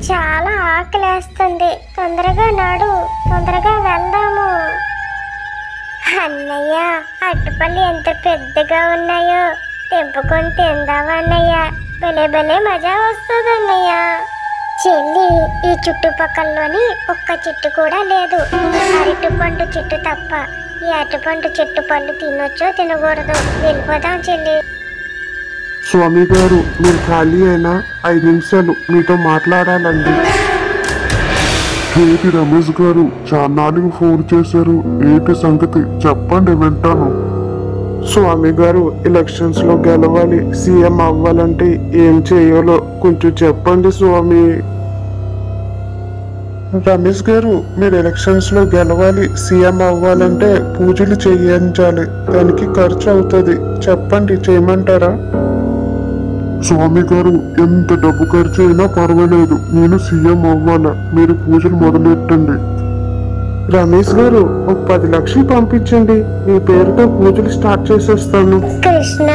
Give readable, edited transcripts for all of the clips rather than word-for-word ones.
చాలా ఆకలేస్తుంది. తొందరగా నాడు, తొందరగా వెళ్దాము. అన్నయ్య, అట్టుపళ్ళు ఎంత పెద్దగా ఉన్నాయో, తెంపుకొని తిందావా అన్నయ్య? భలే భలే మజా వస్తుంది అన్నయ్య. చెల్లి, ఈ చుట్టుపక్కలలోని ఒక్క చెట్టు కూడా లేదు, అరటిపండు చెట్టు తప్ప. ఈ అరటిపండు చెట్టు పళ్ళు తినొచ్చో తినకూడదు. వెళ్ళిపోదాం చెల్లి. స్వామి గారు, మీరు ఖాళీ అయినా 5 నిమిషాలు మీతో మాట్లాడాలండి. ఏంటి రమేష్ గారు, చాన్నాళ్ళకి ఫోన్ చేశారు, ఏంటి సంగతి చెప్పండి, వింటాను. స్వామి గారు, ఎలక్షన్స్ లో గెలవాలి, సీఎం అవ్వాలంటే ఏం చేయాలో కొంచెం చెప్పండి స్వామి. రమేష్ గారు, మీరు ఎలక్షన్స్ లో గెలవాలి, సీఎం అవ్వాలంటే పూజలు చేయించాలి, దానికి ఖర్చు అవుతుంది. చెప్పండి, చేయమంటారా? స్వామి గారు, ఎంత డబ్బు ఖర్చు అయినా పర్వాలేదు, నేను సీఎం అవ్వాలా, మీరు పూజలు మొదలెట్టండి. రమేష్ గారు, ఒక 10 లక్షలు పంపించండి, మీ పేరుతో పూజలు స్టార్ట్ చేసేస్తాను. కృష్ణ,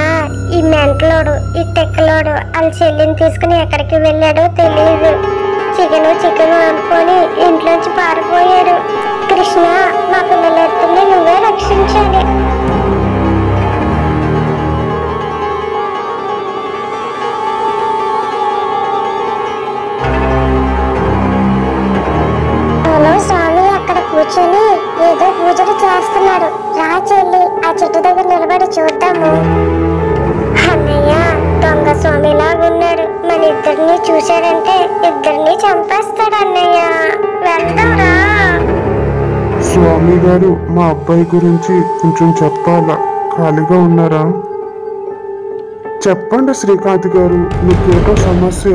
ఈ మెంటలోడు, ఈ తెక్కలోడు వాళ్ళ చెల్లిని తీసుకుని ఎక్కడికి వెళ్ళాడో తెలియదు. చికెను అనుకొని ఇంట్లోంచి పారిపోయాడు. కృష్ణ, మా పిల్లలెత్తుని నువ్వే రక్షించాలి. స్వామి అక్కడ కూర్చొని ఏదో పూజలు చేస్తున్నాడు. రా చెల్లి, ఆ చెట్టు దగ్గర నిలబడి చూద్దాము. అన్నయ్య, దొంగ స్వామిలాగున్నాడు. మన ఇద్దరిని చూశాడంటే ఇద్దరిని చంపేస్తాడు అన్నయ్య. వెళ్దాం రా. స్వామి గారు, మా అబ్బాయి గురించి కొంచెం చెప్పాలా? ఖాళీగా ఉన్నారా? చెప్పండి శ్రీకాంత్ గారు, మీకేటో సమస్య?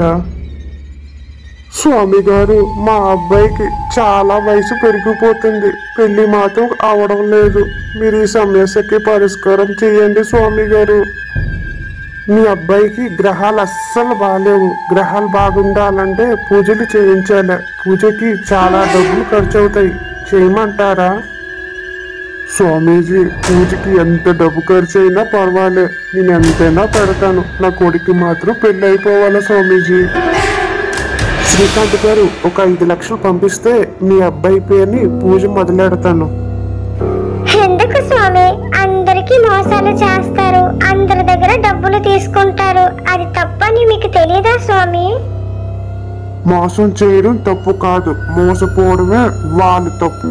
స్వామి గారు, మా అబ్బాయికి చాలా వయసు పెరిగిపోతుంది, పెళ్లి మాత్రం అవడం లేదు. మీరు ఈ సమస్యకి పరిష్కారం చేయండి స్వామి గారు. మీ అబ్బాయికి గ్రహాలు అస్సలు బాగాలేవు. గ్రహాలు బాగుండాలంటే పూజలు చేయించాలి. పూజకి చాలా డబ్బులు ఖర్చు అవుతాయి, చేయమంటారా? స్వామీజీ, పూజకి ఎంత డబ్బు ఖర్చు అయినా పర్వాలే, నేను ఎంతైనా పెడతాను. నా కొడుకు మాత్రం పెళ్ళి అయిపోవాలా స్వామీజీ. శ్రీకాంత్ గారు, ఒక 5 లక్షలు పంపిస్తే మీ అబ్బాయి పేరుని పూజ మొదలెడతాను. ఎందుకు స్వామి? అందరికీ మోసాలు చేస్తారు, అందరి దగ్గర డబ్బులు తీసుకుంటారు. అది తప్పని మీకు తెలియదా స్వామి? మోసం చేయడం తప్పు కాదు, మోసపోవడమే వాళ్ళు తప్పు.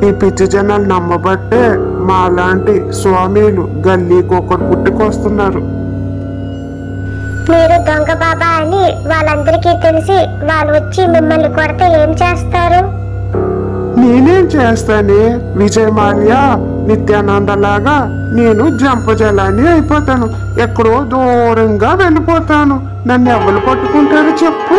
ఈ పిచ్చి జనాలు నమ్మబట్టే మాలాంటి స్వామీలు గల్లీకొకరు పుట్టుకొస్తున్నారు. మీరు దొంగ బాబా అని వాళ్ళందరికీ తెలిసి వాళ్ళు వచ్చి మిమ్మల్ని కొడితే ఏం చేస్తారు? నేనేం చేస్తానే, విజయ్ మాల్యా, నిత్యానందలాగా నేను జంపజలాన్ని అయిపోతాను. ఎక్కడో దూరంగా వెళ్ళిపోతాను. నన్ను ఎవరు పట్టుకుంటారో చెప్పు.